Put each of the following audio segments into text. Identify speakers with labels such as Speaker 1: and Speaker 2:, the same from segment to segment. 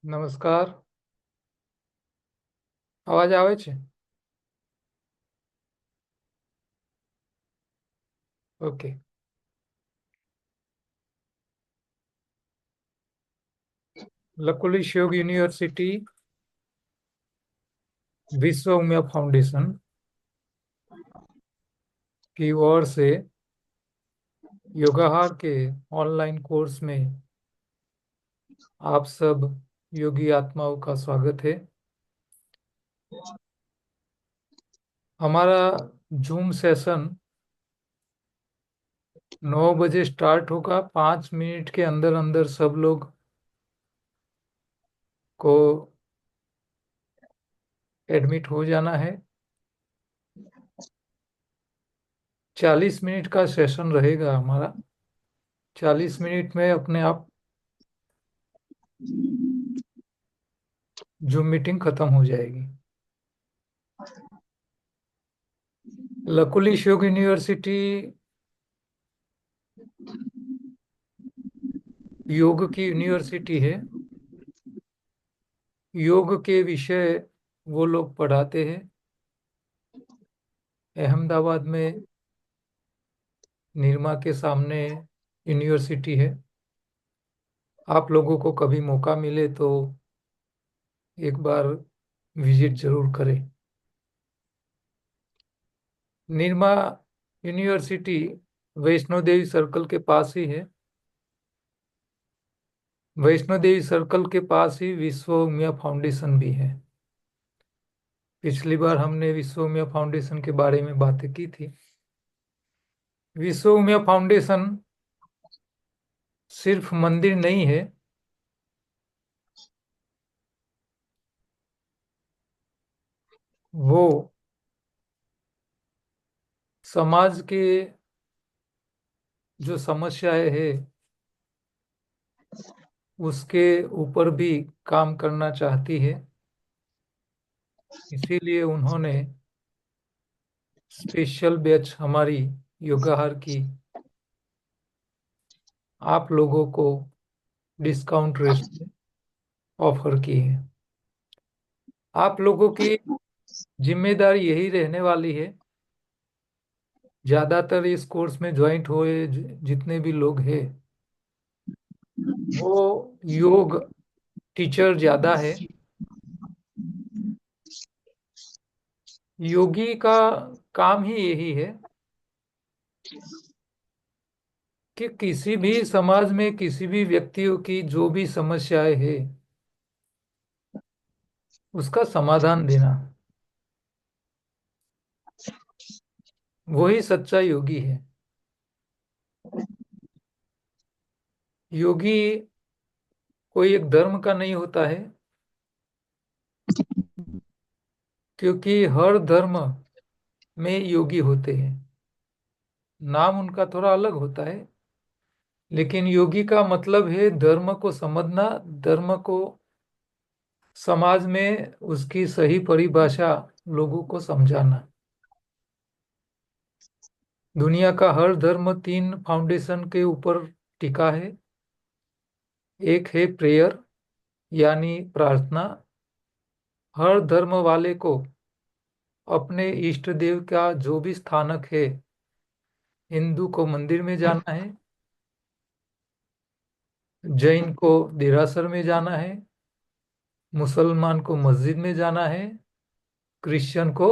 Speaker 1: નમસ્કાર. અવાજ આવે છે? ઓકે. लकुलिश योग यूनिवर्सिटी विश्व उमिया फाउंडेशन की ओर से योगाहार के ऑनलाइन कोर्स में आप सब योगी आत्माओं का स्वागत है। हमारा जूम सेशन 9 बजे स्टार्ट होगा। 5 मिनट के अंदर अंदर सब लोग को एडमिट हो जाना है। 40 मिनट का सेशन रहेगा हमारा। 40 मिनट में अपने आप जूम मीटिंग खत्म हो जाएगी। लकुलिश योग यूनिवर्सिटी योग की यूनिवर्सिटी है। योग के विषय वो लोग पढ़ाते हैं। अहमदाबाद में निरमा के सामने यूनिवर्सिटी है। आप लोगों को कभी मौका मिले तो एक बार विजिट जरूर करें। निरमा यूनिवर्सिटी वैष्णो देवी सर्कल के पास ही है। वैष्णो देवी सर्कल के पास ही विश्व उमिया फाउंडेशन भी है। पिछली बार हमने विश्व उमिया फाउंडेशन के बारे में बातें की थी। विश्व उमिया फाउंडेशन सिर्फ मंदिर नहीं है, वो समाज के जो समस्याएं है उसके ऊपर भी काम करना चाहती है। इसीलिए उन्होंने स्पेशल बैच हमारी योगाहार की आप लोगों को डिस्काउंट रेट में ऑफर की है। आप लोगों की जिम्मेदारी यही रहने वाली है, ज्यादातर इस कोर्स में ज्वाइंट हुए जितने भी लोग हैं वो योग टीचर ज्यादा है। योगी का काम ही यही है कि किसी भी समाज में किसी भी व्यक्तियों की जो भी समस्याएं है उसका समाधान देना। वही सच्चा योगी है। योगी कोई एक धर्म का नहीं होता है, क्योंकि हर धर्म में योगी होते हैं। नाम उनका थोड़ा अलग होता है, लेकिन योगी का मतलब है धर्म को समझना, धर्म को समाज में उसकी सही परिभाषा लोगों को समझाना। दुनिया का हर धर्म 3 फाउंडेशन के ऊपर टिका है। एक है प्रेयर यानी प्रार्थना। हर धर्म वाले को अपने इष्ट देव का जो भी स्थानक है, हिंदू को मंदिर में जाना है, जैन को देरासर में जाना है, मुसलमान को मस्जिद में जाना है, क्रिश्चियन को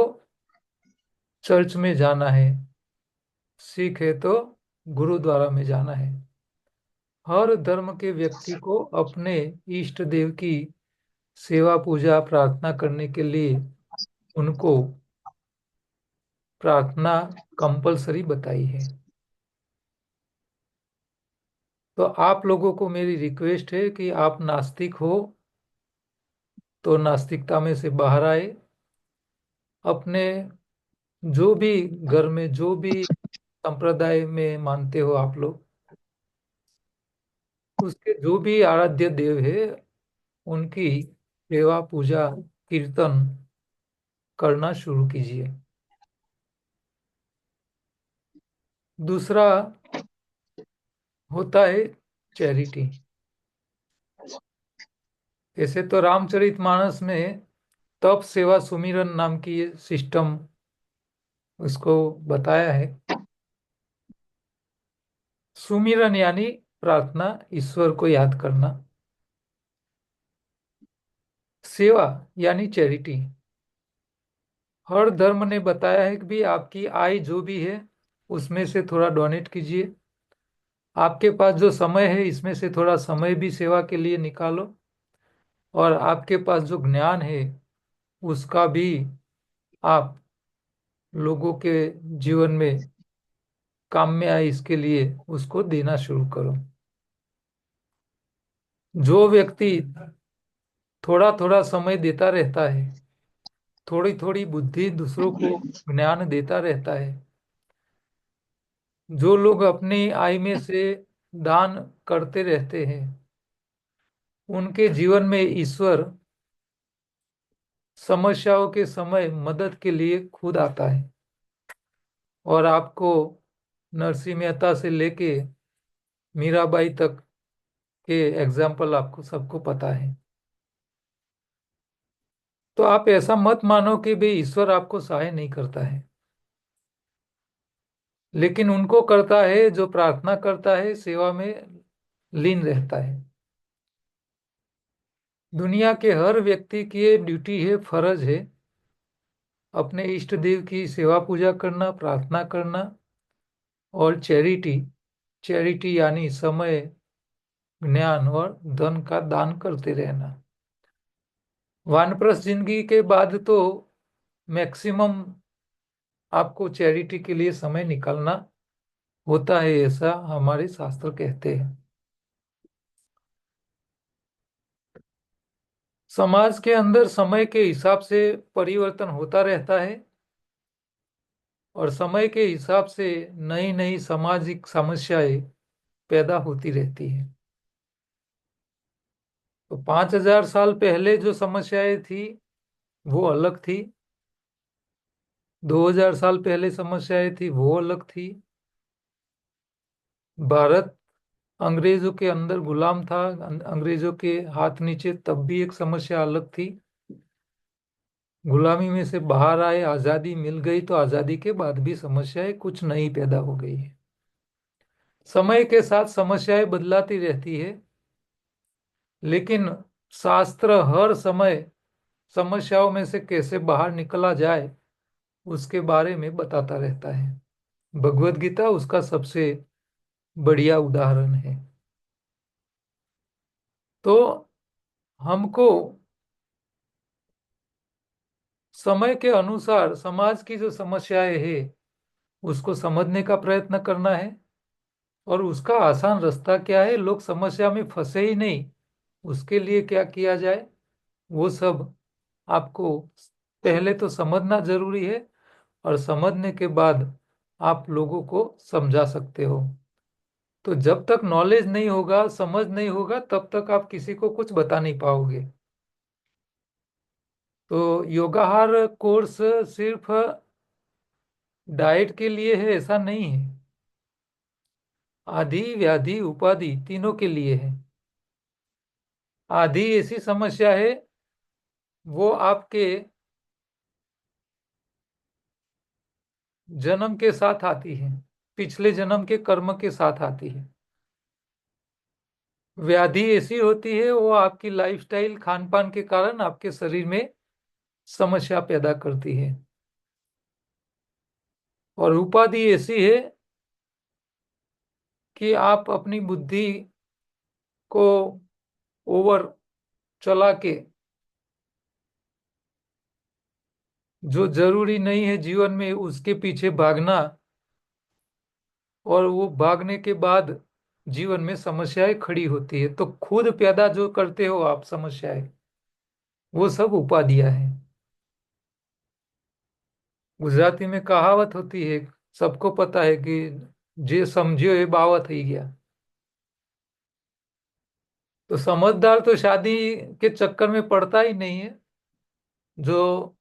Speaker 1: चर्च में जाना है, सिख है तो गुरुद्वारा में जाना है। हर धर्म के व्यक्ति को अपने इष्ट देव की सेवा पूजा प्रार्थना करने के लिए उनको प्रार्थना कंपलसरी बताई है। तो आप लोगों को मेरी रिक्वेस्ट है कि आप नास्तिक हो तो नास्तिकता में से बाहर आए। अपने जो भी घर में जो भी संप्रदाय में मानते हो आप लोग, उसके जो भी आराध्य देव है उनकी सेवा पूजा कीर्तन करना शुरू कीजिए। दूसरा होता है चैरिटी। ऐसे तो रामचरितमानस में तप सेवा सुमिरन नाम की सिस्टम उसको बताया है। सुमिरन यानी प्रार्थना, ईश्वर को याद करना। सेवा यानी चैरिटी। हर धर्म ने बताया है कि भी आपकी आय जो भी है उसमें से थोड़ा डोनेट कीजिए। आपके पास जो समय है इसमें से थोड़ा समय भी सेवा के लिए निकालो। और आपके पास जो ज्ञान है उसका भी आप लोगों के जीवन में काम में आए इसके लिए उसको देना शुरू करो। जो व्यक्ति थोड़ा थोड़ा समय देता रहता है, थोड़ी थोड़ी बुद्धि दूसरों को ज्ञान देता रहता है, जो लोग अपनी आय में से दान करते रहते हैं, उनके जीवन में ईश्वर समस्याओं के समय मदद के लिए खुद आता है। और आपको नरसिंह मेहता से लेके मीराबाई तक के एग्जाम्पल आपको सबको पता है। तो आप ऐसा मत मानो कि भाई ईश्वर आपको सहाय नहीं करता है, लेकिन उनको करता है जो प्रार्थना करता है, सेवा में लीन रहता है। दुनिया के हर व्यक्ति की ये ड्यूटी है, फर्ज है, अपने इष्ट देव की सेवा पूजा करना, प्रार्थना करना। और चैरिटी, चैरिटी यानी समय, ज्ञान और धन का दान करते रहना। वानप्रस्थ जिंदगी के बाद तो मैक्सिमम आपको चैरिटी के लिए समय निकालना होता है, ऐसा हमारे शास्त्र कहते हैं। समाज के अंदर समय के हिसाब से परिवर्तन होता रहता है और समय के हिसाब से नई नई सामाजिक समस्याएं पैदा होती रहती हैं। तो 5,000 साल पहले जो समस्याएं थी वो अलग थी, 2,000 साल पहले समस्याएं थी वो अलग थी। भारत अंग्रेजों के अंदर गुलाम था, अंग्रेजों के हाथ नीचे, तब भी एक समस्या अलग थी। गुलामी में से बाहर आए, आजादी मिल गई, तो आजादी के बाद भी समस्याएं कुछ नई पैदा हो गई है। समय के साथ समस्याएं बदलाती रहती है, लेकिन शास्त्र हर समय समस्याओं में से कैसे बाहर निकला जाए उसके बारे में बताता रहता है। भगवत गीता उसका सबसे बढ़िया उदाहरण है। तो हमको समय के अनुसार समाज की जो समस्याएं है उसको समझने का प्रयत्न करना है। और उसका आसान रास्ता क्या है, लोग समस्या में फंसे ही नहीं, उसके लिए क्या किया जाए वो सब आपको पहले तो समझना जरूरी है। और समझने के बाद आप लोगों को समझा सकते हो। तो जब तक नॉलेज नहीं होगा, समझ नहीं होगा, तब तक आप किसी को कुछ बता नहीं पाओगे। तो योगाहार कोर्स सिर्फ डाइट के लिए है ऐसा नहीं है, आदि व्याधि उपाधि तीनों के लिए है। आदि ऐसी समस्या है वो आपके जन्म के साथ आती है, पिछले जन्म के कर्म के साथ आती है। व्याधि ऐसी होती है, वो आपकी लाइफस्टाइल खान पान के कारण आपके शरीर में समस्या पैदा करती है। और उपाधि ऐसी है कि आप अपनी बुद्धि को ओवर चला के जो जरूरी नहीं है जीवन में उसके पीछे भागना, और वो भागने के बाद जीवन में समस्याएं खड़ी होती है। तो खुद पैदा जो करते हो आप समस्याएं, वो सब उपाधियां हैं। गुजराती में कहावत होती है, सबको पता है कि जे समझियो ये बावत ही गया। तो समझदार तो शादी के चक्कर में पड़ता ही नहीं है। जो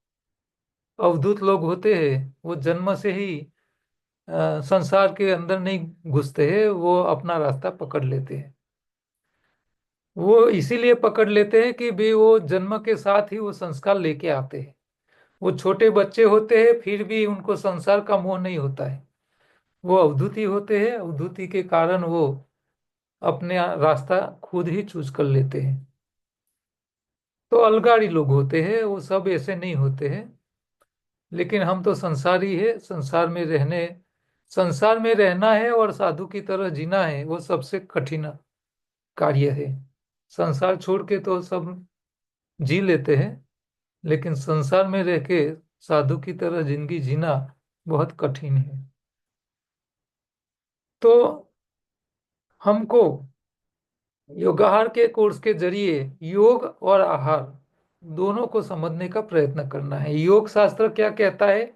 Speaker 1: अवधूत लोग होते हैं वो जन्म से ही संसार के अंदर नहीं घुसते हैं, वो अपना रास्ता पकड़ लेते हैं। वो इसीलिए पकड़ लेते हैं कि भी वो जन्म के साथ ही वो संस्कार लेके आते हैं। वो छोटे बच्चे होते हैं फिर भी उनको संसार का मोह नहीं होता है। वो अवधूती होते हैं, अवधूती के कारण वो अपने रास्ता खुद ही चूज कर लेते हैं। तो अलगाड़ी लोग होते हैं, वो सब ऐसे नहीं होते हैं। लेकिन हम तो संसारी है, संसार में रहना है और साधु की तरह जीना है, वो सबसे कठिन कार्य है। संसार छोड़ के तो सब जी लेते हैं, लेकिन संसार में रह के साधु की तरह जिंदगी जीना बहुत कठिन है। तो हमको योगाहार के कोर्स के जरिए योग और आहार दोनों को समझने का प्रयत्न करना है। योग शास्त्र क्या कहता है?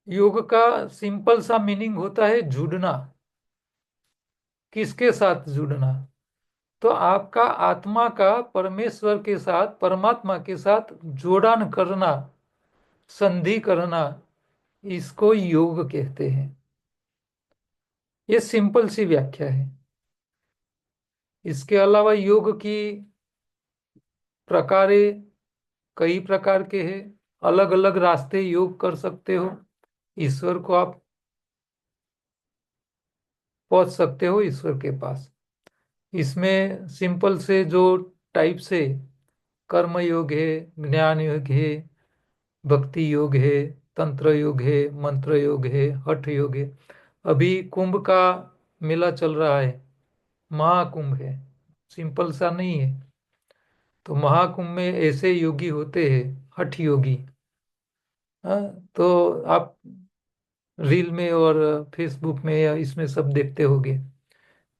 Speaker 1: योग का सिंपल सा मीनिंग होता है जुड़ना। किसके साथ जुड़ना? तो आपका आत्मा का परमेश्वर के साथ, परमात्मा के साथ जोड़न करना, संधि करना, इसको योग कहते हैं। ये सिंपल सी व्याख्या है। इसके अलावा योग की प्रकारें कई प्रकार के हैं। अलग अलग रास्ते योग कर सकते हो, ईश्वर को आप पहुंच सकते हो ईश्वर के पास। इसमें सिंपल से जो टाइप से कर्म योग है, ज्ञान योग है, भक्ति योग है, तंत्र योग है, मंत्र योग है, हठ योग है। अभी कुंभ का मेला चल रहा है, महाकुंभ है, सिंपल सा नहीं है। तो महाकुंभ में ऐसे योगी होते हैं, हठ योगी। हाँ, तो आप रील में और फेसबुक में या इसमें सब देखते होंगे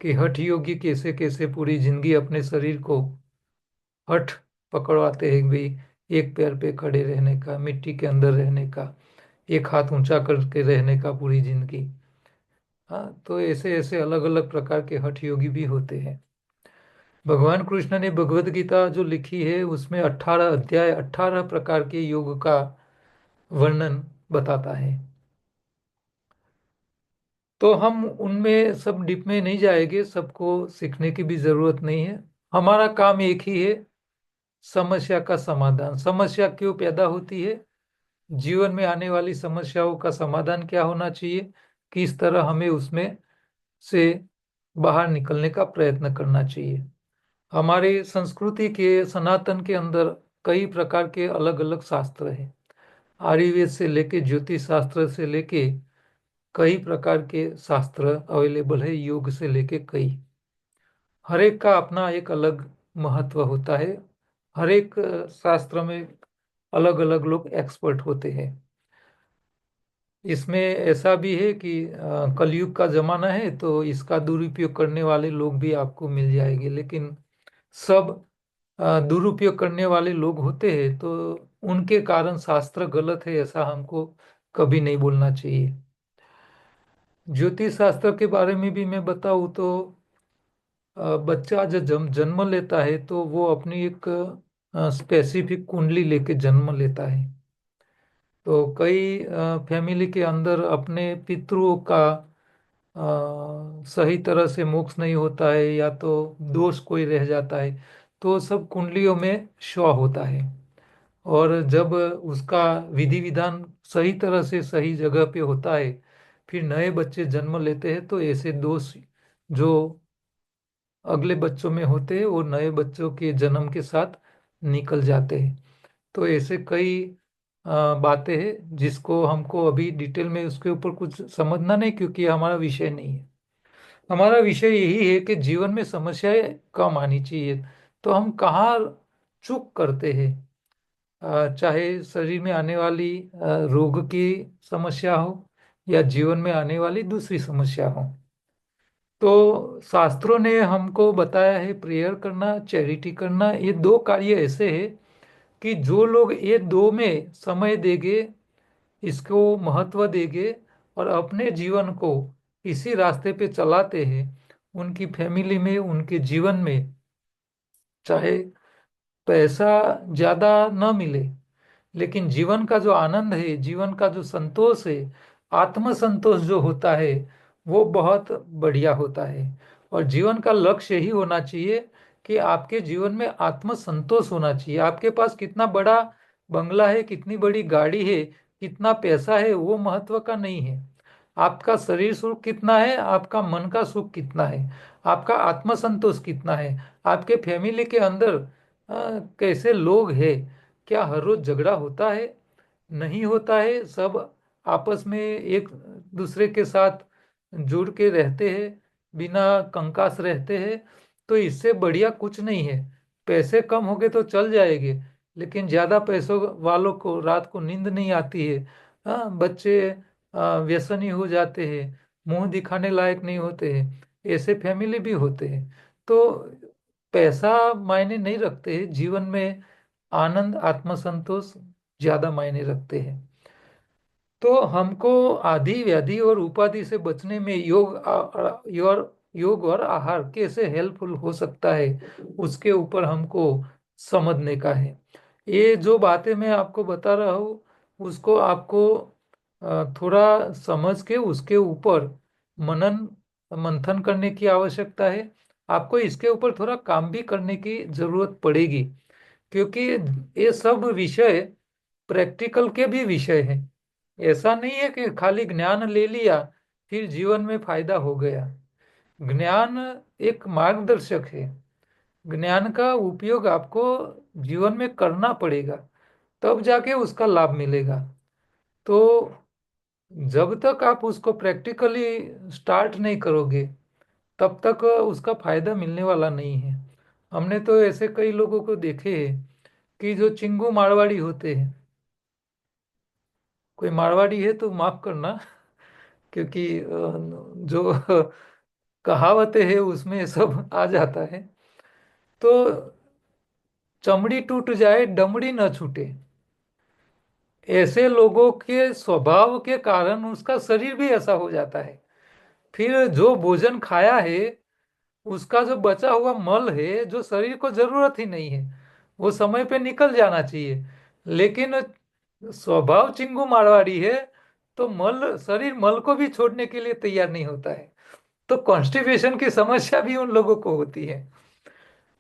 Speaker 1: कि हठ योगी कैसे कैसे पूरी जिंदगी अपने शरीर को हठ पकड़वाते हैं भाई। एक पैर पे खड़े रहने का, मिट्टी के अंदर रहने का, एक हाथ ऊंचा करके रहने का पूरी जिंदगी। हाँ, तो ऐसे ऐसे अलग अलग प्रकार के हठ योगी भी होते हैं। भगवान कृष्ण ने भगवत गीता जो लिखी है उसमें 18 अध्याय, 18 प्रकार के योग का वर्णन बताता है। तो हम उनमें सब डीप में नहीं जाएंगे, सबको सीखने की भी जरूरत नहीं है। हमारा काम एक ही है, समस्या का समाधान। समस्या क्यों पैदा होती है, जीवन में आने वाली समस्याओं का समाधान क्या होना चाहिए, किस तरह हमें उसमें से बाहर निकलने का प्रयत्न करना चाहिए। हमारी संस्कृति के सनातन के अंदर कई प्रकार के अलग अलग शास्त्र हैं। आयुर्वेद से लेके ज्योतिष शास्त्र से लेके कई प्रकार के शास्त्र अवेलेबल है, योग से लेके कई। हर एक का अपना एक अलग महत्व होता है। हर एक शास्त्र में अलग अलग लोग एक्सपर्ट होते हैं। इसमें ऐसा भी है कि कलयुग का जमाना है तो इसका दुरुपयोग करने वाले लोग भी आपको मिल जाएंगे, लेकिन सब दुरुपयोग करने वाले लोग होते हैं तो उनके कारण शास्त्र गलत है ऐसा हमको कभी नहीं बोलना चाहिए। ज्योतिष शास्त्र के बारे में भी मैं बताऊँ तो बच्चा जब जन्म लेता है तो वो अपनी एक स्पेसिफिक कुंडली लेके जन्म लेता है। तो कई फैमिली के अंदर अपने पितरों का सही तरह से मोक्ष नहीं होता है या तो दोष कोई रह जाता है, तो सब कुंडलियों में शो होता है। और जब उसका विधि विधान सही तरह से सही जगह पे होता है, फिर नए बच्चे जन्म लेते हैं तो ऐसे दोष जो अगले बच्चों में होते हैं, वो नए बच्चों के जन्म के साथ निकल जाते हैं। तो ऐसे कई बातें हैं जिसको हमको अभी डिटेल में उसके ऊपर कुछ समझना नहीं, क्योंकि ये हमारा विषय नहीं है। हमारा विषय यही है कि जीवन में समस्याएं कम आनी चाहिए। तो हम कहाँ चूक करते हैं, चाहे शरीर में आने वाली रोग की समस्या हो या जीवन में आने वाली दूसरी समस्या हो। तो शास्त्रों ने हमको बताया है प्रेयर करना, चैरिटी करना, ये दो कार्य ऐसे हैं कि जो लोग ये दो में समय देंगे, इसको महत्व देंगे और अपने जीवन को इसी रास्ते पे चलाते हैं, उनकी फैमिली में, उनके जीवन में, चाहे पैसा ज्यादा न मिले, लेकिन जीवन का जो आनंद है, जीवन का जो संतोष है, आत्म संतोष जो होता है, वो बहुत बढ़िया होता है। और जीवन का लक्ष्य यही होना चाहिए कि आपके जीवन में आत्म संतोष होना चाहिए। आपके पास कितना बड़ा बंगला है, कितनी बड़ी गाड़ी है, कितना पैसा है, वो महत्व का नहीं है। आपका शरीर सुख कितना है, आपका मन का सुख कितना है, आपका आत्म संतोष कितना है, आपके फैमिली के अंदर कैसे लोग हैं, क्या हर रोज झगड़ा होता है, नहीं होता है, सब आपस में एक दूसरे के साथ जुड़ के रहते हैं, बिना कंकास रहते हैं। तो इससे बढ़िया कुछ नहीं है। पैसे कम हो गए तो चल जाएंगे, लेकिन ज्यादा पैसों वालों को रात को नींद नहीं आती है। बच्चे व्यसनी हो जाते हैं, मुंह दिखाने लायक नहीं होते हैं, ऐसे फैमिली भी होते हैं। तो पैसा मायने नहीं रखते हैं जीवन में, आनंद आत्मसंतोष ज्यादा मायने रखते हैं। तो हमको आदि व्याधि और उपाधि से बचने में योग और आहार कैसे हेल्पफुल हो सकता है, उसके ऊपर हमको समझने का है। ये जो बातें मैं आपको बता रहा हूँ, उसको आपको थोड़ा समझ के उसके ऊपर मनन मंथन करने की आवश्यकता है। आपको इसके ऊपर थोड़ा काम भी करने की जरूरत पड़ेगी, क्योंकि ये सब विषय प्रैक्टिकल के भी विषय हैं। ऐसा नहीं है कि खाली ज्ञान ले लिया फिर जीवन में फायदा हो गया। ज्ञान एक मार्गदर्शक है। ज्ञान का उपयोग आपको जीवन में करना पड़ेगा, तब जाके उसका लाभ मिलेगा। तो जब तक आप उसको प्रैक्टिकली स्टार्ट नहीं करोगे, तब तक उसका फायदा मिलने वाला नहीं है। हमने तो ऐसे कई लोगों को देखे हैं कि जो चिंगू मारवाड़ी होते हैं, कोई मारवाड़ी है तो माफ करना, क्योंकि जो कहावतें हैं उसमें सब आ जाता है। तो चमड़ी टूट जाए डमड़ी न छूटे, ऐसे लोगों के स्वभाव के कारण उसका शरीर भी ऐसा हो जाता है। फिर जो भोजन खाया है, उसका जो बचा हुआ मल है, जो शरीर को जरूरत ही नहीं है, वो समय पे निकल जाना चाहिए, लेकिन स्वभाव चिंगू मारवाड़ी है, तो मल शरीर मल को भी छोड़ने के लिए तैयार नहीं होता है। तो कॉन्स्टिपेशन की समस्या भी उन लोगों को होती है।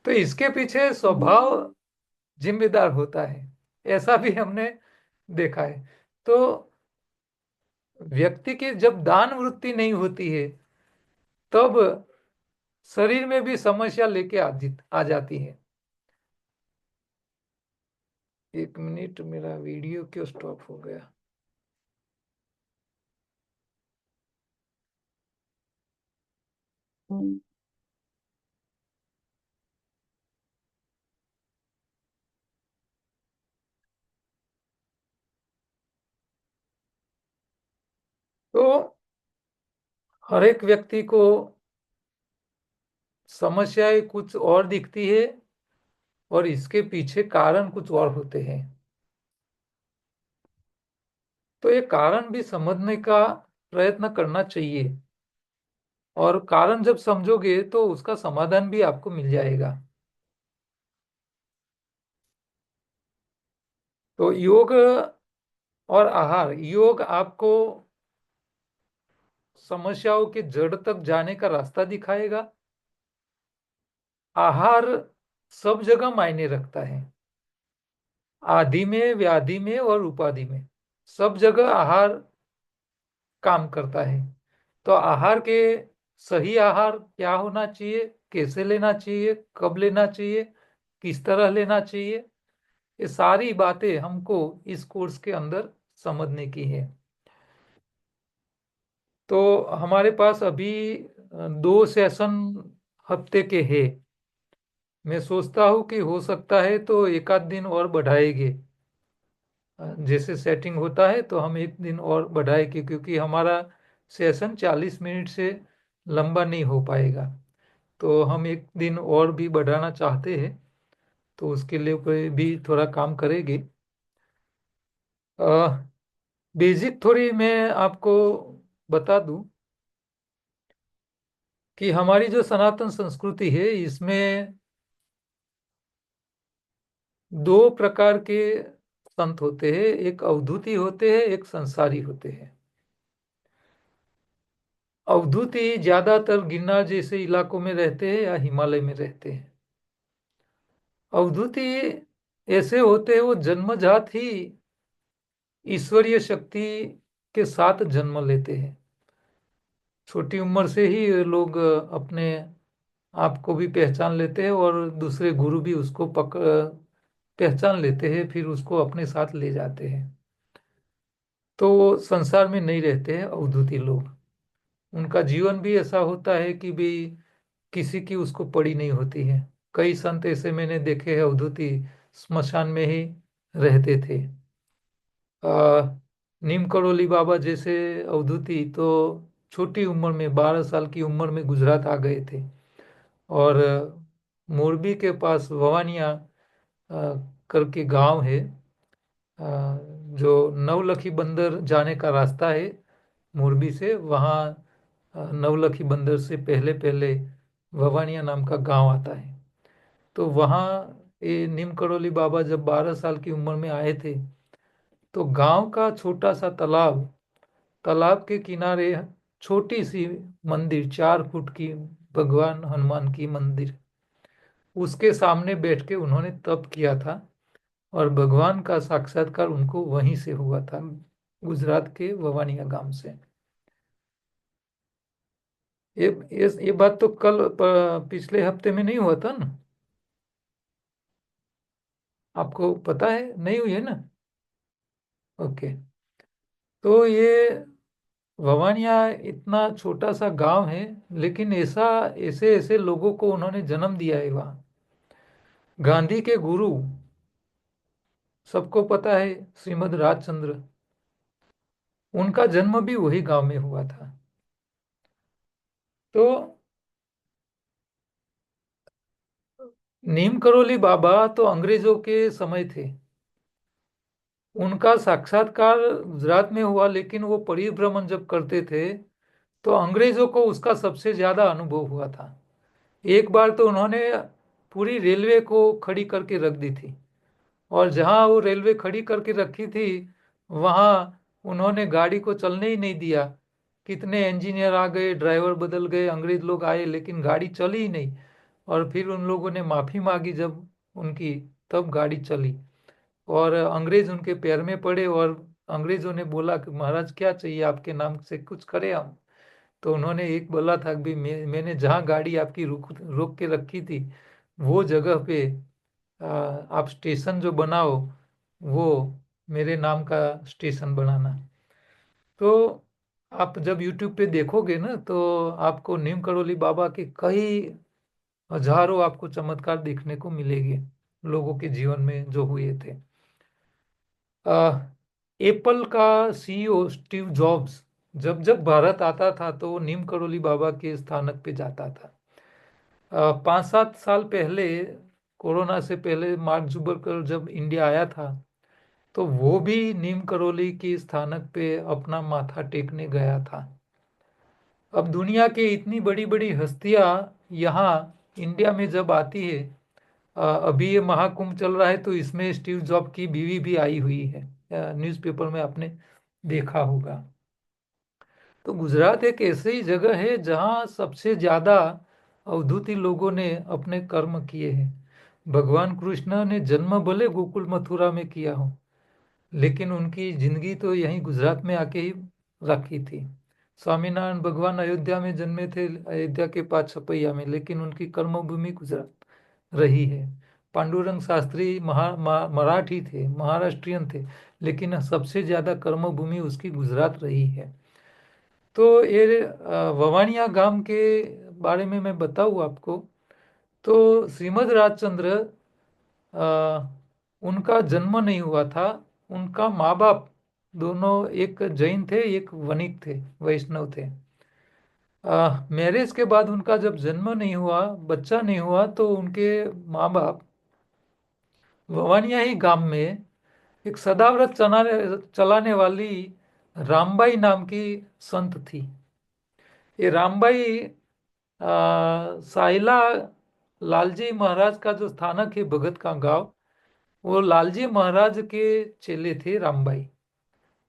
Speaker 1: तो इसके पीछे स्वभाव जिम्मेदार होता है, ऐसा भी हमने देखा है। तो व्यक्ति की जब दान वृत्ति नहीं होती है, तब शरीर में भी समस्या लेके आ जाती है। एक मिनट, मेरा वीडियो क्यों स्टॉप हो गया। तो हर एक व्यक्ति को समस्याएं कुछ और दिखती है, और इसके पीछे कारण कुछ और होते हैं। तो ये कारण भी समझने का प्रयत्न करना चाहिए, और कारण जब समझोगे तो उसका समाधान भी आपको मिल जाएगा। तो योग और आहार, योग आपको समस्याओं के जड़ तक जाने का रास्ता दिखाएगा। आहार सब जगह मायने रखता है, आदि में, व्याधि में और उपाधि में, सब जगह आहार काम करता है। तो आहार के, सही आहार क्या होना चाहिए, कैसे लेना चाहिए, कब लेना चाहिए, किस तरह लेना चाहिए, ये सारी बातें हमको इस कोर्स के अंदर समझने की है। तो हमारे पास अभी 2 सेशन हफ्ते के हैं। मैं सोचता हूँ कि हो सकता है तो एक आध दिन और बढ़ाएंगे। जैसे सेटिंग होता है तो हम एक दिन और बढ़ाएंगे, क्योंकि हमारा सेशन 40 मिनट से लंबा नहीं हो पाएगा। तो हम एक दिन और भी बढ़ाना चाहते हैं, तो उसके लिए कोई भी थोड़ा काम करेंगे। बेसिक थोड़ी मैं आपको बता दूं कि हमारी जो सनातन संस्कृति है इसमें 2 प्रकार के संत होते हैं। एक अवधूती होते हैं, एक संसारी होते हैं। अवधूती ज्यादातर गिरनार जैसे इलाकों में रहते हैं या हिमालय में रहते हैं। अवधूती ऐसे होते हैं, वो जन्मजात ही ईश्वरीय शक्ति के साथ जन्म लेते हैं। छोटी उम्र से ही ये लोग अपने आप को भी पहचान लेते हैं, और दूसरे गुरु भी उसको पहचान लेते हैं, फिर उसको अपने साथ ले जाते हैं। तो वो संसार में नहीं रहते हैं अवधूती लोग। उनका जीवन भी ऐसा होता है कि भी किसी की उसको पड़ी नहीं होती है। कई संत ऐसे मैंने देखे हैं, अवधूती स्मशान में ही रहते थे। आ, नीम करोली बाबा जैसे अवधूती तो छोटी उम्र में, 12 साल की उम्र में गुजरात आ गए थे। और मोरबी के पास ववानिया करके गांव है, जो नवलखी बंदर जाने का रास्ता है मोरबी से। वहाँ नवलखी बंदर से पहले पहले ववानिया नाम का गांव आता है। तो वहाँ ये नीम करोली बाबा जब 12 साल की उम्र में आए थे, तो गांव का छोटा सा तालाब, तालाब के किनारे छोटी सी मंदिर, 4 फुट की, भगवान हनुमान की मंदिर, उसके सामने बैठ के उन्होंने तप किया था। और भगवान का साक्षात्कार उनको वहीं से हुआ था, गुजरात के ववानिया गांव से। ये बात तो कल पिछले हफ्ते में नहीं हुआ था ना? आपको पता है, नहीं हुई है ना? ओके। तो ये ववानिया इतना छोटा सा गांव है, लेकिन ऐसा ऐसे ऐसे लोगों को उन्होंने जन्म दिया है वहाँ। गांधी के गुरु, सबको पता है, श्रीमद राजचंद्र, उनका जन्म भी वही गांव में हुआ था। तो नीम करोली बाबा तो अंग्रेजों के समय थे। उनका साक्षात्कार गुजरात में हुआ, लेकिन वो परिभ्रमण जब करते थे तो अंग्रेजों को उसका सबसे ज्यादा अनुभव हुआ था। एक बार तो उन्होंने पूरी रेलवे को खड़ी करके रख दी थी, और जहां वो रेलवे खड़ी करके रखी थी वहां उन्होंने गाड़ी को चलने ही नहीं दिया। कितने इंजीनियर आ गए, ड्राइवर बदल गए, अंग्रेज लोग आए, लेकिन गाड़ी चली ही नहीं। और फिर उन लोगों ने माफी मांगी जब उनकी, तब गाड़ी चली। और अंग्रेज उनके पैर में पड़े, और अंग्रेजों ने बोला कि महाराज क्या चाहिए, आपके नाम से कुछ करें हम। तो उन्होंने एक बोला था कि मैंने जहाँ गाड़ी आपकी रोक रोक के रखी थी, वो जगह पे आप स्टेशन जो बनाओ, वो मेरे नाम का स्टेशन बनाना। तो आप जब यूट्यूब पे देखोगे ना, तो आपको नीम करोली बाबा के कई हजारों आपको चमत्कार देखने को मिलेंगे, लोगों के जीवन में जो हुए थे। एप्पल का सीईओ स्टीव जॉब्स जब जब भारत आता था तो वो नीम करोली बाबा के स्थानक पे जाता था। 5-7 साल पहले, कोरोना से पहले, मार्क जुबरकर जब इंडिया आया था, तो वो भी नीम करोली की स्थानक पे अपना माथा टेकने गया था। अब दुनिया की इतनी बड़ी बड़ी हस्तियां यहाँ इंडिया में जब आती है, अभी ये महाकुंभ चल रहा है तो इसमें स्टीव जॉब की बीवी भी आई हुई है, न्यूज़पेपर में आपने देखा होगा। तो गुजरात एक ऐसी ही जगह है जहाँ सबसे ज्यादा अवधूती लोगों ने अपने कर्म किए हैं। भगवान कृष्ण ने जन्म भले गोकुल मथुरा में किया हो, लेकिन उनकी जिंदगी तो यहीं गुजरात में आके ही रखी थी। स्वामीनारायण भगवान अयोध्या में जन्मे थे, अयोध्या के पास छपैया में, लेकिन उनकी कर्मभूमि गुजरात रही है। पांडुरंग शास्त्री मराठी थे, महाराष्ट्रियन थे, लेकिन सबसे ज्यादा कर्मभूमि उसकी गुजरात रही है। तो ये ववाणिया गांव के बारे में मैं बताऊँ आपको, तो श्रीमद राजचंद्र, अ, उनका जन्म नहीं हुआ था। उनका माँ बाप दोनों, एक जैन थे, एक वणिक थे, वैष्णव थे। मैरिज के बाद उनका जब जन्म नहीं हुआ, बच्चा नहीं हुआ, तो उनके माँ बाप ववानिया ही गांव में एक सदाव्रत चलाने वाली रामबाई नाम की संत थी। ये रामबाई साहिला लालजी महाराज का जो स्थानक है, भगत का गांव, वो लालजी महाराज के चेले थे रामबाई,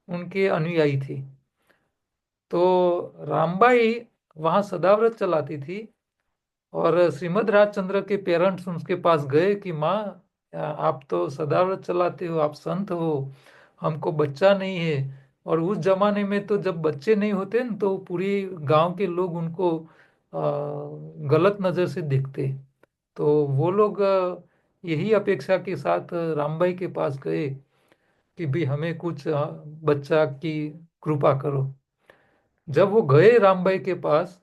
Speaker 1: उनके अनुयायी थे। तो रामबाई वहाँ सदाव्रत चलाती थी, और श्रीमद राजचंद्र के पेरेंट्स उसके पास गए कि माँ, आप तो सदाव्रत चलाते हो, आप संत हो, हमको बच्चा नहीं है। और उस जमाने में तो जब बच्चे नहीं होते न, तो पूरी गांव के लोग उनको गलत नज़र से देखते। तो वो लोग यही अपेक्षा के साथ रामबाई के पास गए कि भी हमें कुछ बच्चा की कृपा करो। जब वो गए रामबाई के पास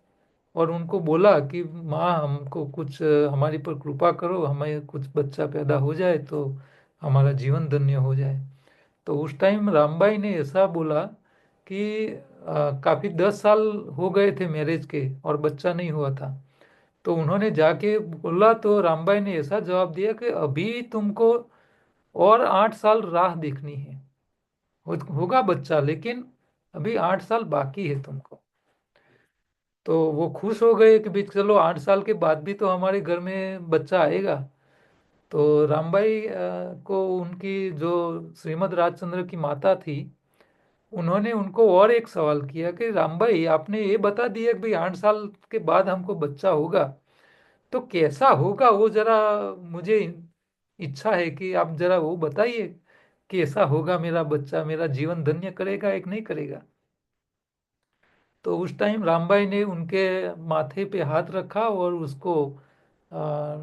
Speaker 1: और उनको बोला कि माँ, हमको कुछ हमारी पर कृपा करो, हमें कुछ बच्चा पैदा हो जाए तो हमारा जीवन धन्य हो जाए। तो उस टाइम रामबाई ने ऐसा बोला कि काफी 10 साल हो गए थे मैरिज के और बच्चा नहीं हुआ था। तो उन्होंने जाके बोला, तो रामबाई ने ऐसा जवाब दिया कि अभी तुमको और 8 साल राह देखनी है, होगा बच्चा, लेकिन अभी 8 साल बाकी है तुमको। तो वो खुश हो गए कि भी चलो 8 साल के बाद भी तो हमारे घर में बच्चा आएगा। तो रामबाई को उनकी जो श्रीमद राजचंद्र की माता थी, उन्होंने उनको और एक सवाल किया कि रामबाई, आपने ये बता दिया कि भाई 8 साल के बाद हमको बच्चा होगा, तो कैसा होगा वो जरा मुझे इच्छा है कि आप जरा वो बताइए, कैसा होगा मेरा बच्चा, मेरा जीवन धन्य करेगा एक नहीं करेगा। तो उस टाइम रामबाई ने उनके माथे पे हाथ रखा और उसको आ,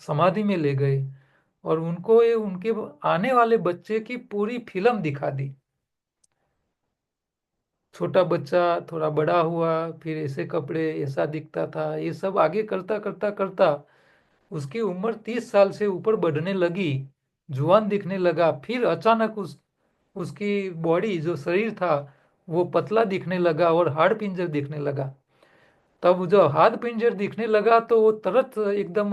Speaker 1: समाधि में ले गए, और उनको ये उनके आने वाले बच्चे की पूरी फिल्म दिखा दी। छोटा बच्चा थोड़ा बड़ा हुआ, फिर ऐसे कपड़े, ऐसा दिखता था, ये सब आगे करता करता करता उसकी उम्र 30 साल से ऊपर बढ़ने लगी, जुआन दिखने लगा। फिर अचानक उसकी बॉडी, जो शरीर था, वो पतला दिखने लगा और हाड़ पिंजर दिखने लगा। तब जो हाथ पिंजर दिखने लगा तो वो तुरंत एकदम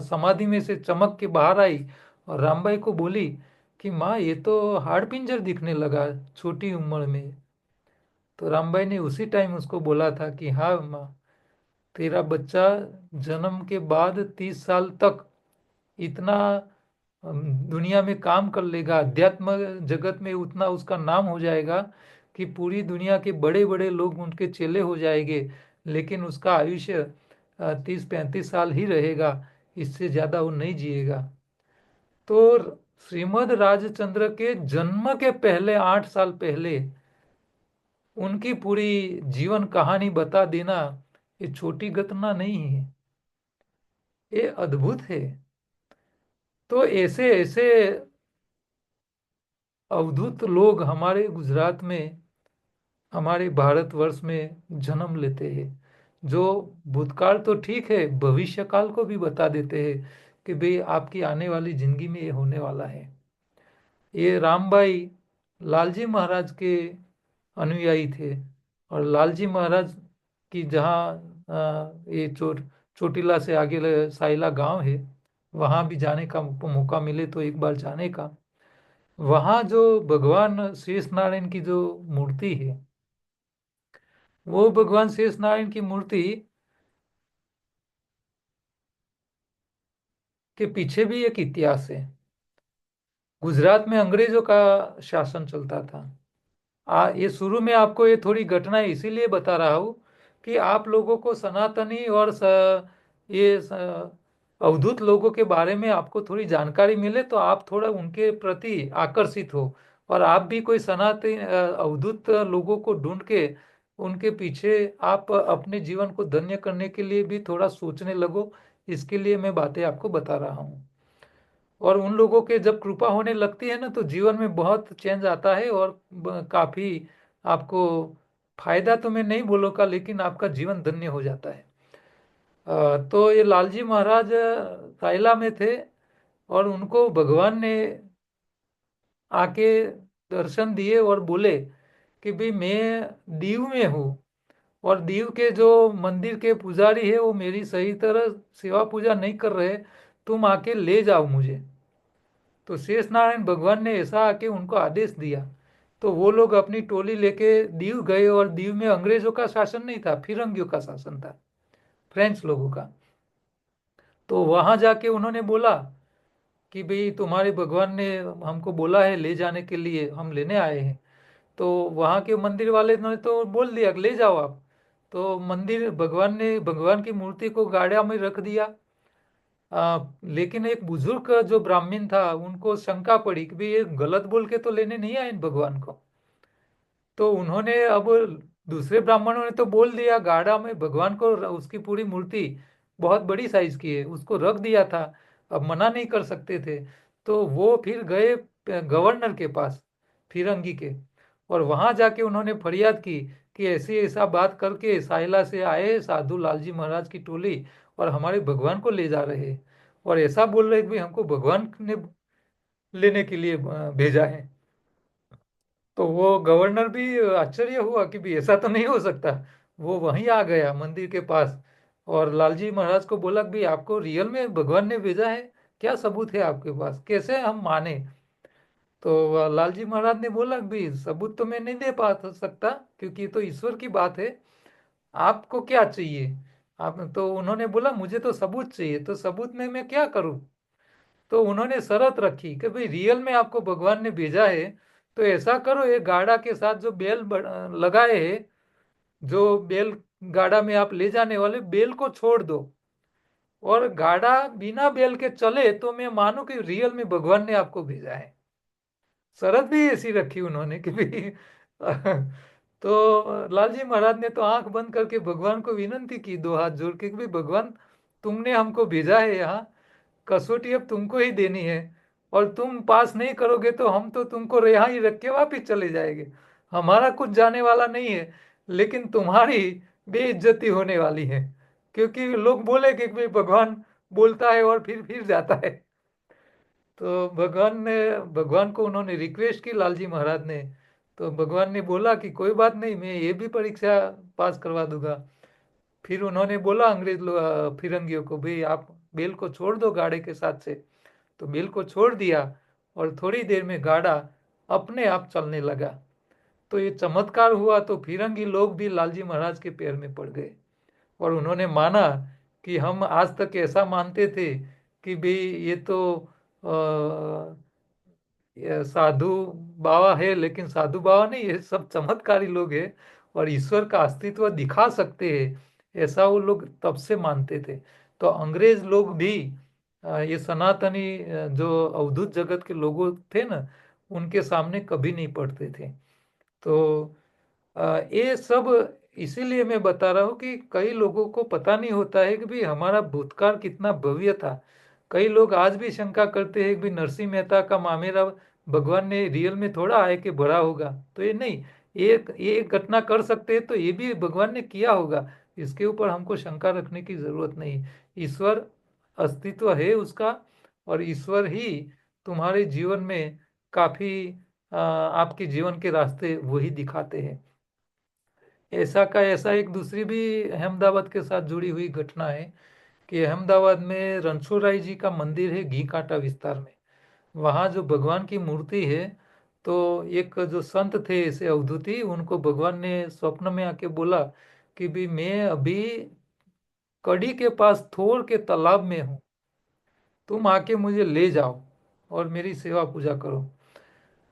Speaker 1: समाधि में से चमक के बाहर आई, और रामबाई को बोली कि माँ, ये तो हाड़ पिंजर दिखने लगा छोटी उम्र में। तो रामबाई ने उसी टाइम उसको बोला था कि हाँ माँ, तेरा बच्चा जन्म के बाद 30 साल तक इतना दुनिया में काम कर लेगा, अध्यात्म जगत में उतना उसका नाम हो जाएगा कि पूरी दुनिया के बड़े बड़े लोग उनके चेले हो जाएंगे। लेकिन उसका आयुष्य 30-35 साल ही रहेगा, इससे ज्यादा वो नहीं जिएगा। तो श्रीमद राजचंद्र के जन्म के पहले 8 साल पहले उनकी पूरी जीवन कहानी बता देना, ये छोटी घटना नहीं है, ये अद्भुत है। तो ऐसे ऐसे अवधूत लोग हमारे गुजरात में, हमारे भारतवर्ष में जन्म लेते हैं, जो भूतकाल तो ठीक है, भविष्य काल को भी बता देते हैं कि भाई आपकी आने वाली जिंदगी में ये होने वाला है। ये रामबाई लालजी महाराज के अनुयायी थे, और लालजी महाराज की जहाँ ये चोटीला से आगे साइला गांव है, वहाँ भी जाने का मौका मिले तो एक बार जाने का। वहाँ जो भगवान शेष नारायण की जो मूर्ति है, वो भगवान शेष नारायण की मूर्ति के पीछे भी एक इतिहास है। गुजरात में अंग्रेजों का शासन चलता था। ये शुरू में आपको ये थोड़ी घटना इसीलिए बता रहा हूँ कि आप लोगों को सनातनी और अवधूत लोगों के बारे में आपको थोड़ी जानकारी मिले, तो आप थोड़ा उनके प्रति आकर्षित हो और आप भी कोई सनातन अवधूत लोगों को ढूंढ के उनके पीछे आप अपने जीवन को धन्य करने के लिए भी थोड़ा सोचने लगो। इसके लिए मैं बातें आपको बता रहा हूँ। और उन लोगों के जब कृपा होने लगती है ना तो जीवन में बहुत चेंज आता है, और काफी आपको फायदा तो मैं नहीं बोलूँगा, लेकिन आपका जीवन धन्य हो जाता है। तो ये लालजी महाराज साइला में थे, और उनको भगवान ने आके दर्शन दिए और बोले कि भाई मैं दीव में हूँ, और दीव के जो मंदिर के पुजारी है वो मेरी सही तरह सेवा पूजा नहीं कर रहे, तुम आके ले जाओ मुझे। तो शेष नारायण भगवान ने ऐसा आके उनको आदेश दिया। तो वो लोग अपनी टोली लेके दीव गए, और दीव में अंग्रेजों का शासन नहीं था, फिरंगियों का शासन था, फ्रेंच लोगों का। तो वहां जाके उन्होंने बोला कि भाई तुम्हारे भगवान ने हमको बोला है ले जाने के लिए, हम लेने आए हैं। तो वहां के मंदिर वाले ने तो बोल दिया कि ले जाओ आप। तो मंदिर भगवान ने भगवान की मूर्ति को गाड़ा में रख दिया। लेकिन एक बुजुर्ग जो ब्राह्मण था उनको शंका पड़ी कि भाई ये गलत बोल के तो लेने नहीं आए इन भगवान को। तो उन्होंने अब दूसरे ब्राह्मणों ने तो बोल दिया गाड़ा में भगवान को, उसकी पूरी मूर्ति बहुत बड़ी साइज की है, उसको रख दिया था, अब मना नहीं कर सकते थे। तो वो फिर गए गवर्नर के पास, फिरंगी के, और वहां जाके उन्होंने फरियाद की कि ऐसे ऐसा बात करके साइला से आए साधु लालजी महाराज की टोली और हमारे भगवान को ले जा रहे हैं, और ऐसा बोल रहे कि भाई हमको भगवान ने लेने के लिए भेजा है। तो वो गवर्नर भी आश्चर्य हुआ कि भी ऐसा तो नहीं हो सकता। वो वहीं आ गया मंदिर के पास, और लालजी महाराज को बोला कि भाई आपको रियल में भगवान ने भेजा है, क्या सबूत है आपके पास, कैसे हम माने। तो लालजी महाराज ने बोला कि भाई सबूत तो मैं नहीं दे पा सकता, क्योंकि ये तो ईश्वर की बात है, आपको क्या चाहिए। आप तो उन्होंने बोला मुझे तो सबूत चाहिए, तो सबूत में मैं क्या करूं। तो उन्होंने शर्त रखी कि भाई रियल में आपको भगवान ने भेजा है, तो ऐसा करो ये गाड़ा के साथ जो बेल लगाए है, जो बेल गाड़ा में आप ले जाने वाले बेल को छोड़ दो, और गाड़ा बिना बेल के चले तो मैं मानूं कि रियल में भगवान ने आपको भेजा है। शरत भी ऐसी रखी उन्होंने कि भाई तो लालजी महाराज ने तो आंख बंद करके भगवान को विनती की दो हाथ जोड़ के कि भाई भगवान तुमने हमको भेजा है यहाँ, कसौटी अब तुमको ही देनी है, और तुम पास नहीं करोगे तो हम तो तुमको यहाँ ही रख के वापिस चले जाएंगे, हमारा कुछ जाने वाला नहीं है, लेकिन तुम्हारी बेइज्जती होने वाली है, क्योंकि लोग बोले कि भाई भगवान बोलता है और फिर जाता है। तो भगवान को उन्होंने रिक्वेस्ट की लालजी महाराज ने। तो भगवान ने बोला कि कोई बात नहीं, मैं ये भी परीक्षा पास करवा दूंगा। फिर उन्होंने बोला फिरंगियों को भाई आप बेल को छोड़ दो गाड़े के साथ से। तो बेल को छोड़ दिया, और थोड़ी देर में गाड़ा अपने आप चलने लगा। तो ये चमत्कार हुआ, तो फिरंगी लोग भी लालजी महाराज के पैर में पड़ गए, और उन्होंने माना कि हम आज तक ऐसा मानते थे कि भाई ये तो ये साधु बाबा है, लेकिन साधु बाबा नहीं, ये सब चमत्कारी लोग हैं और ईश्वर का अस्तित्व दिखा सकते हैं, ऐसा वो लोग तब से मानते थे। तो अंग्रेज लोग भी ये सनातनी जो अवधूत जगत के लोगों थे ना, उनके सामने कभी नहीं पड़ते थे। तो ये सब इसीलिए मैं बता रहा हूँ कि कई लोगों को पता नहीं होता है कि भाई हमारा भूतकाल कितना भव्य था। कई लोग आज भी शंका करते हैं कि भाई नरसिंह मेहता का मामेरा भगवान ने रियल में थोड़ा आए के भरा होगा, तो ये नहीं, ये घटना कर सकते हैं तो ये भी भगवान ने किया होगा, इसके ऊपर हमको शंका रखने की जरूरत नहीं। ईश्वर अस्तित्व है उसका, और ईश्वर ही तुम्हारे जीवन में काफी आपके जीवन के रास्ते वही दिखाते हैं। ऐसा का ऐसा एक दूसरी भी अहमदाबाद के साथ जुड़ी हुई घटना है कि अहमदाबाद में रणछोड़राय जी का मंदिर है घी कांटा विस्तार में। वहाँ जो भगवान की मूर्ति है, तो एक जो संत थे ऐसे अवधूती, उनको भगवान ने स्वप्न में आके बोला कि भी मैं अभी कड़ी के पास थोर के तालाब में हूँ, तुम आके मुझे ले जाओ और मेरी सेवा पूजा करो।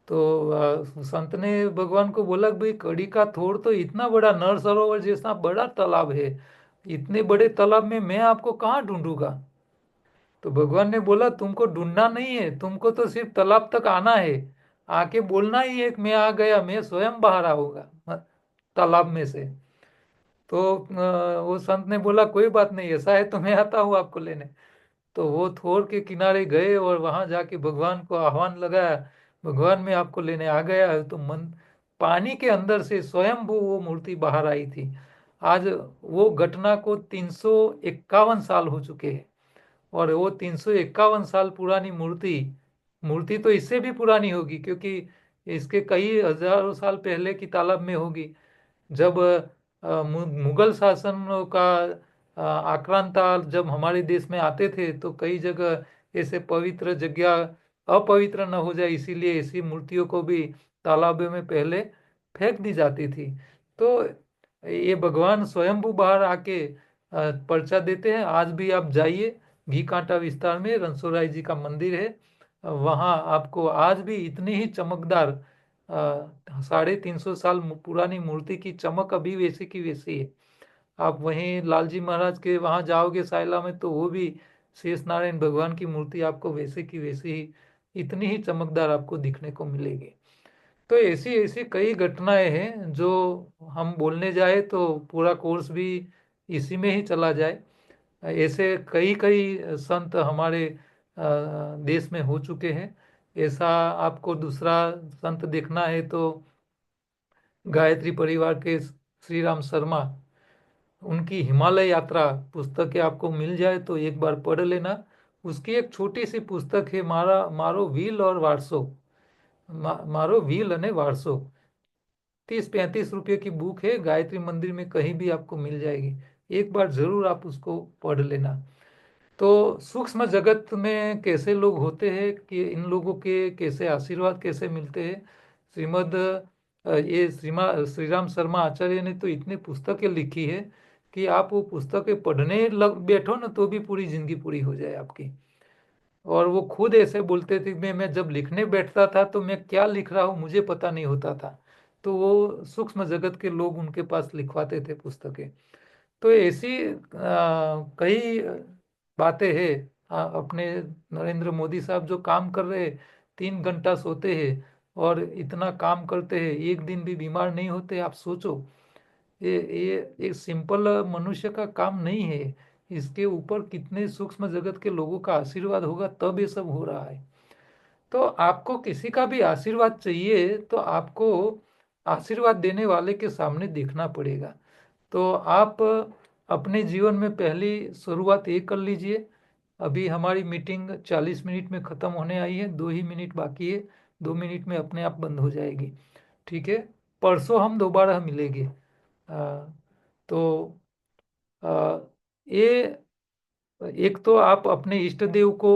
Speaker 1: तो संत ने भगवान को बोला कि भाई कड़ी का थोड़ तो इतना बड़ा नर सरोवर जैसा बड़ा तालाब है, इतने बड़े तालाब में मैं आपको कहाँ ढूंढूंगा। तो भगवान ने बोला तुमको ढूंढना नहीं है, तुमको तो सिर्फ तालाब तक आना है, आके बोलना ही है कि मैं आ गया, मैं स्वयं बाहर आऊंगा तालाब में से। तो वो संत ने बोला कोई बात नहीं, ऐसा है तो मैं आता हूँ आपको लेने। तो वो थोर के किनारे गए और वहां जाके भगवान को आह्वान लगाया, भगवान मैं आपको लेने आ गया है। तो मन पानी के अंदर से स्वयं वो मूर्ति बाहर आई थी। आज वो घटना को 351 साल हो चुके हैं। और वो 351 साल पुरानी मूर्ति, मूर्ति तो इससे भी पुरानी होगी क्योंकि इसके कई हजारों साल पहले की तालाब में होगी। जब मुगल शासन का आक्रांता जब हमारे देश में आते थे तो कई जगह ऐसे पवित्र जगह अपवित्र न हो जाए इसीलिए ऐसी मूर्तियों को भी तालाबों में पहले फेंक दी जाती थी। तो ये भगवान स्वयंभू बाहर आके पर्चा देते हैं। आज भी आप जाइए घी कांटा विस्तार में रणछोड़राय जी का मंदिर है, वहाँ आपको आज भी इतनी ही चमकदार 350 साल पुरानी मूर्ति की चमक अभी वैसी की वैसी है। आप वहीं लालजी महाराज के वहाँ जाओगे सायला में तो वो भी शेष नारायण भगवान की मूर्ति आपको वैसे की वैसी ही इतनी ही चमकदार आपको दिखने को मिलेगी। तो ऐसी ऐसी कई घटनाएं हैं जो हम बोलने जाए तो पूरा कोर्स भी इसी में ही चला जाए। ऐसे कई कई संत हमारे देश में हो चुके हैं। ऐसा आपको दूसरा संत देखना है तो गायत्री परिवार के श्री राम शर्मा, उनकी हिमालय यात्रा पुस्तकें आपको मिल जाए तो एक बार पढ़ लेना। उसकी एक छोटी सी पुस्तक है, मारो व्हील और वारसो, मारो व्हील अने वारसो। 30-35 रुपये की बुक है, गायत्री मंदिर में कहीं भी आपको मिल जाएगी। एक बार जरूर आप उसको पढ़ लेना। तो सूक्ष्म जगत में कैसे लोग होते हैं कि इन लोगों के कैसे आशीर्वाद कैसे मिलते हैं। श्रीमद ये श्री राम शर्मा आचार्य ने तो इतनी पुस्तकें लिखी है कि आप वो पुस्तकें पढ़ने लग बैठो ना तो भी पूरी जिंदगी पूरी हो जाए आपकी। और वो खुद ऐसे बोलते थे मैं जब लिखने बैठता था तो मैं क्या लिख रहा हूँ मुझे पता नहीं होता था। तो वो सूक्ष्म जगत के लोग उनके पास लिखवाते थे पुस्तकें। तो ऐसी कई बातें हैं। अपने नरेंद्र मोदी साहब जो काम कर रहे हैं, 3 घंटा सोते हैं और इतना काम करते हैं, एक दिन भी बीमार नहीं होते। आप सोचो, ये एक सिंपल मनुष्य का काम नहीं है। इसके ऊपर कितने सूक्ष्म जगत के लोगों का आशीर्वाद होगा तब ये सब हो रहा है। तो आपको किसी का भी आशीर्वाद चाहिए तो आपको आशीर्वाद देने वाले के सामने देखना पड़ेगा। तो आप अपने जीवन में पहली शुरुआत ये कर लीजिए। अभी हमारी मीटिंग 40 मिनट में ख़त्म होने आई है, 2 ही मिनट बाकी है। 2 मिनट में अपने आप बंद हो जाएगी। ठीक है, परसों हम दोबारा मिलेंगे। तो आ, ये एक तो आप अपने इष्ट देव को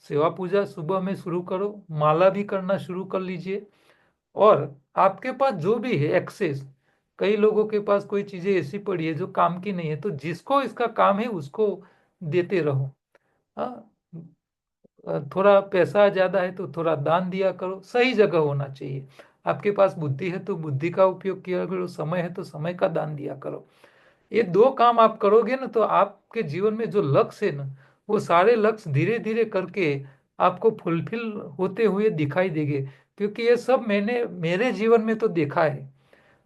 Speaker 1: सेवा पूजा सुबह में शुरू करो, माला भी करना शुरू कर लीजिए। और आपके पास जो भी है एक्सेस, कई लोगों के पास कोई चीजें ऐसी पड़ी है जो काम की नहीं है तो जिसको इसका काम है उसको देते रहो। हाँ, थोड़ा पैसा ज्यादा है तो थोड़ा दान दिया करो, सही जगह होना चाहिए। आपके पास बुद्धि है तो बुद्धि का उपयोग किया करो, समय है तो समय का दान दिया करो। ये 2 काम आप करोगे ना तो आपके जीवन में जो लक्ष्य है ना वो सारे लक्ष्य धीरे धीरे करके आपको फुलफिल होते हुए दिखाई देंगे। क्योंकि ये सब मैंने मेरे जीवन में तो देखा है।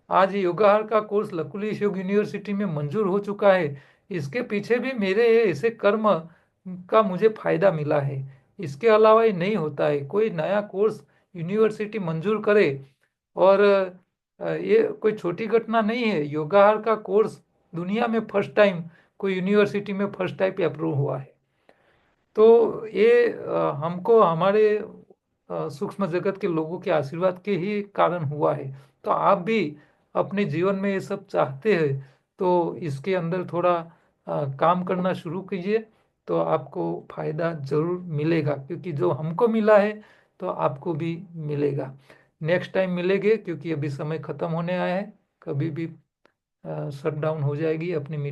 Speaker 1: आज योगाहार का कोर्स लकुलिश योग यूनिवर्सिटी में मंजूर हो चुका है। इसके पीछे भी मेरे ऐसे कर्म का मुझे फायदा मिला है। इसके अलावा ये नहीं होता है, कोई नया कोर्स यूनिवर्सिटी मंजूर करे। और ये कोई छोटी घटना नहीं है, योगाहार का कोर्स दुनिया में फर्स्ट टाइम कोई यूनिवर्सिटी में फर्स्ट टाइम अप्रूव हुआ है। तो ये हमको हमारे सूक्ष्म जगत के लोगों के आशीर्वाद के ही कारण हुआ है। तो आप भी अपने जीवन में ये सब चाहते हैं तो इसके अंदर थोड़ा काम करना शुरू कीजिए तो आपको फायदा जरूर मिलेगा। क्योंकि जो हमको मिला है तो आपको भी मिलेगा। नेक्स्ट टाइम मिलेंगे क्योंकि अभी समय खत्म होने आया है। कभी भी शट डाउन हो जाएगी अपनी मीटिंग।